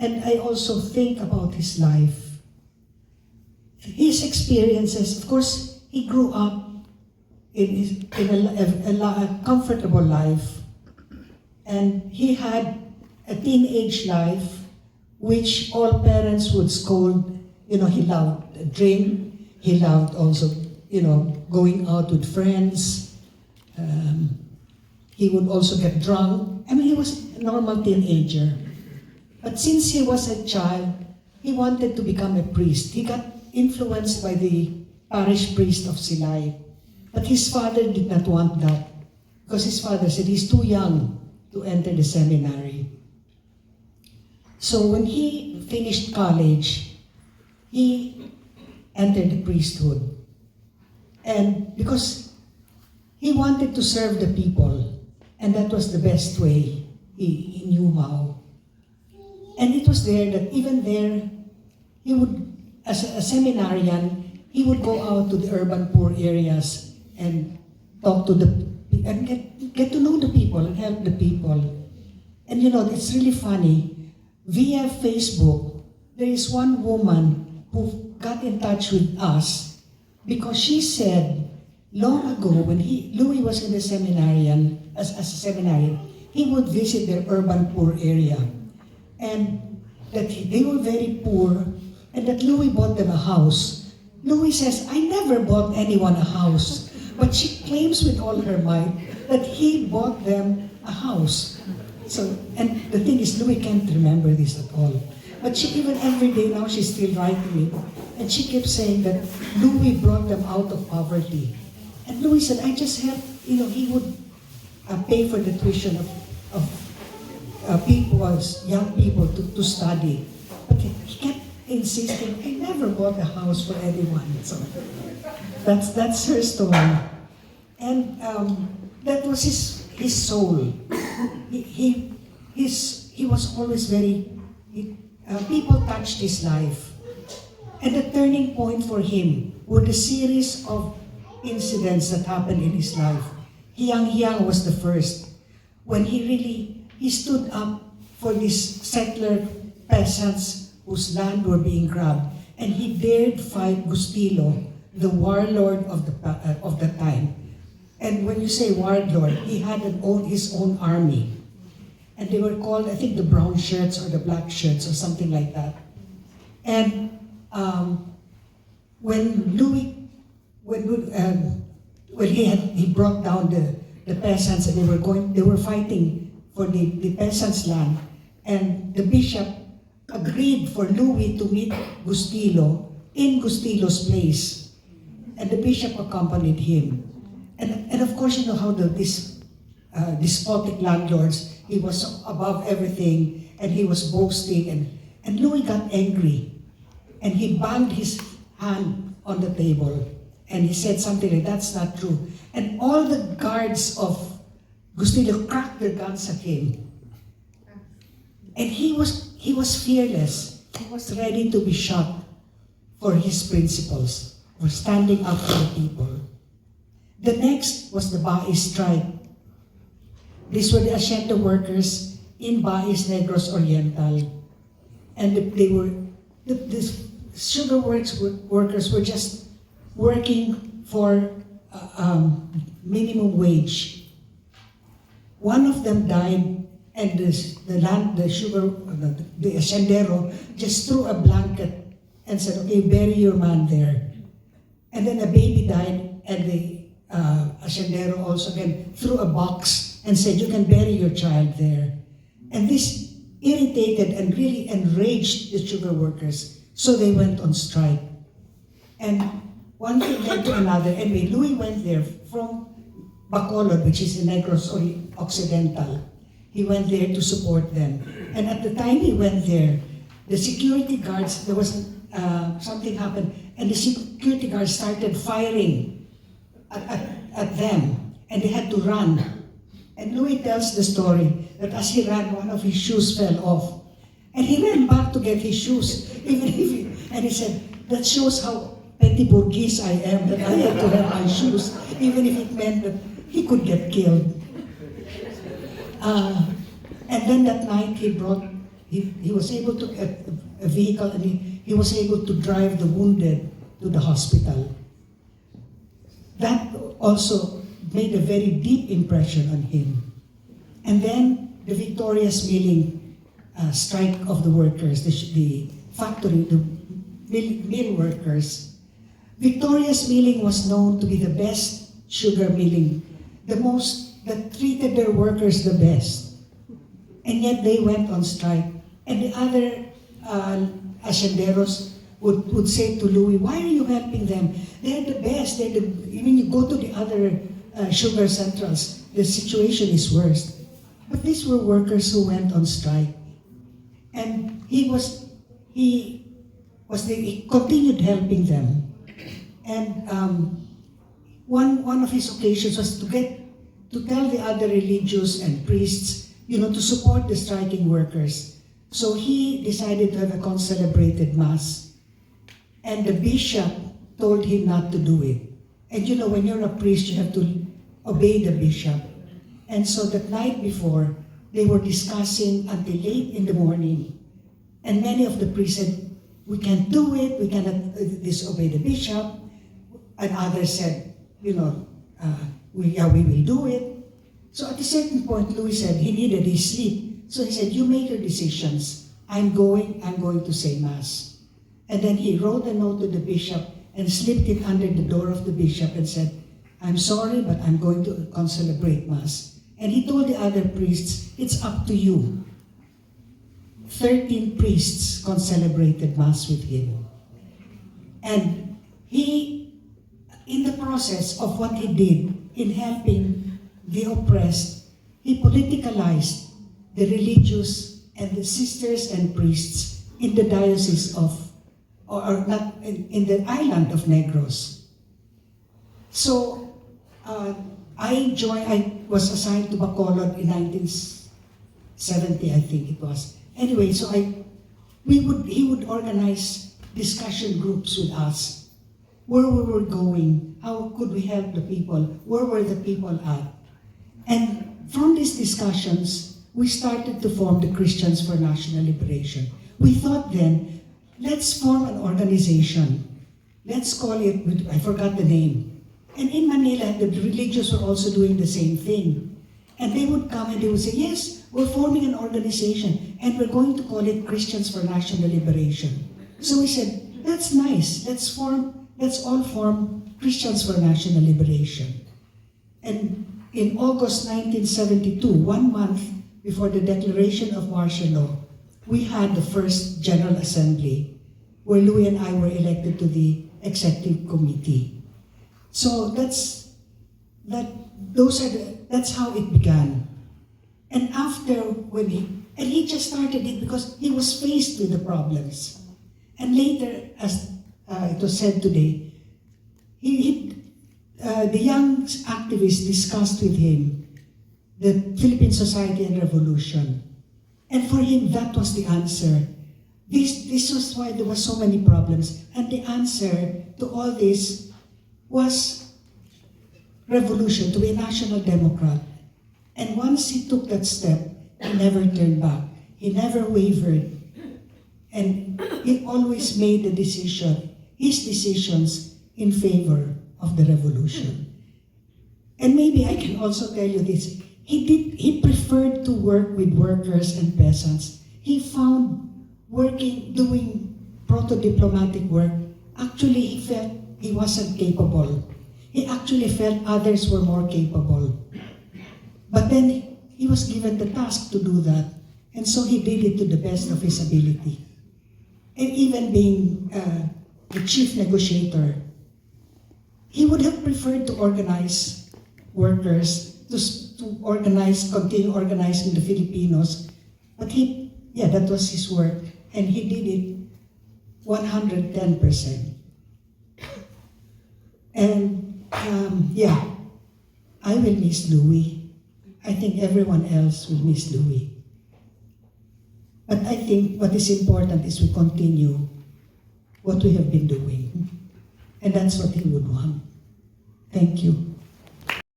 And I also think about his life. His experiences, of course, he grew up in a comfortable life. And he had a teenage life, which all parents would scold. He loved to drink. He loved also, going out with friends. He would also get drunk. He was a normal teenager. But since he was a child, he wanted to become a priest. He got influenced by the parish priest of Silay. But his father did not want that, because his father said he's too young to enter the seminary. So when he finished college, he entered the priesthood. And because he wanted to serve the people, and that was the best way he knew how. And it was there that even there, he would, as a seminarian, he would go out to the urban poor areas and talk to and get to know the people and help the people. And it's really funny. Via Facebook, there is one woman who got in touch with us because she said long ago when Louis was in the seminarian, as a seminarian, he would visit their urban poor area. And that they were very poor, and that Louis bought them a house. Louis says, I never bought anyone a house. But she claims with all her might that he bought them a house. So, and the thing is, Louis can't remember this at all. But she even every day now, she's still writing it. And she kept saying that Louis brought them out of poverty. And Louis said, I just helped, he would pay for the tuition of young people to study. But he kept insisting, I never bought a house for anyone. So that's her story. And that was his soul. He was always people touched his life. And the turning point for him were the series of incidents that happened in his life. Hiyang was the first, when he stood up for these settler peasants whose land were being grabbed, and he dared fight Gustilo, the warlord of the time. And when you say warlord, he had his own army. And they were called, I think, the brown shirts or the black shirts or something like that. And when he brought down the peasants, and they were fighting for the peasants' land, and the bishop agreed for Louis to meet Gustilo in Gustilo's place, and the bishop accompanied him. And of course, how these despotic landlords, he was above everything, and he was boasting, and Louis got angry, and he banged his hand on the table, and he said something like, that's not true. And all the guards of Gustilo cracked their guns at him. And he was fearless. He was ready to be shot for his principles, for standing up for the people. The next was the Bais strike. These were the Hacienda workers in Bais Negros Oriental. And the sugar workers were just working for minimum wage. One of them died, and the haciendero just threw a blanket and said, okay, bury your man there. And then a baby died, and the haciendero also again threw a box and said, you can bury your child there. And this irritated and really enraged the sugar workers, so they went on strike. And one thing led to another. Anyway, Louis went there from Bacolod, which is in Negros Occidental. He went there to support them. And at the time he went there, the security guards, there was something happened, and the security guards started firing at them, and they had to run. And Louis tells the story that as he ran, one of his shoes fell off. And he ran back to get his shoes, and he said, that shows how petty bourgeois I am, that I had to have my shoes, even if it meant that he could get killed. And then that night he brought he was able to get a vehicle, and he was able to drive the wounded to the hospital. That also made a very deep impression on him. And then the victorious milling strike of the workers, the factory, the mill workers. Victorious milling was known to be the best sugar milling, that treated their workers the best. And yet they went on strike. And the other hacienderos would say to Louis, why are you helping them? They're the best. When you go to the other sugar centrals, the situation is worse. But these were workers who went on strike. And he continued helping them. And one of his occasions was to tell the other religious and priests, to support the striking workers. So he decided to have a concelebrated mass. And the bishop told him not to do it. And when you're a priest, you have to obey the bishop. And so that night before, they were discussing until late in the morning. And many of the priests said, we can't do it, we cannot disobey the bishop. And others said, we will do it. So at a certain point, Louis said he needed his sleep. So he said, you make your decisions. I'm going to say Mass. And then he wrote a note to the bishop and slipped it under the door of the bishop and said, I'm sorry, but I'm going to concelebrate Mass. And he told the other priests, it's up to you. 13 priests concelebrated Mass with him. And he, in the process of what he did in helping the oppressed, he politicalized the religious and the sisters and priests in the diocese of, or not, in the island of Negros. So I was assigned to Bacolod in 1970, I think it was. Anyway, so he would organize discussion groups with us, where we were going, how could we help the people, where were the people at. And from these discussions, we started to form the Christians for National Liberation. We thought then, let's form an organization. Let's call it, I forgot the name. And in Manila, the religious were also doing the same thing. And they would come and they would say, yes, we're forming an organization and we're going to call it Christians for National Liberation. So we said, that's nice, let's all form Christians for National Liberation. And in August 1972, 1 month before the declaration of martial law, we had the first General Assembly where Louis and I were elected to the Executive Committee. So that's how it began. And after he just started it because he was faced with the problems. And later, as it was said today, the young activists discussed with him the Philippine society and revolution. And for him, that was the answer. This was why there were so many problems. And the answer to all this was revolution, to be a national democrat. And once he took that step, he never turned back. He never wavered. And he always made his decisions in favor of the revolution. And maybe I can also tell you this. He preferred to work with workers and peasants. He found doing proto-diplomatic work, actually he felt he wasn't capable. He actually felt others were more capable. But then he was given the task to do that. And so he did it to the best of his ability. And even being the chief negotiator, he would have preferred to organize workers, to continue organizing the Filipinos. But that was his work. And he did it 110%. And I will miss Louis. I think everyone else will miss Louis. But I think what is important is we continue what we have been doing. And that's what he would want. Thank you.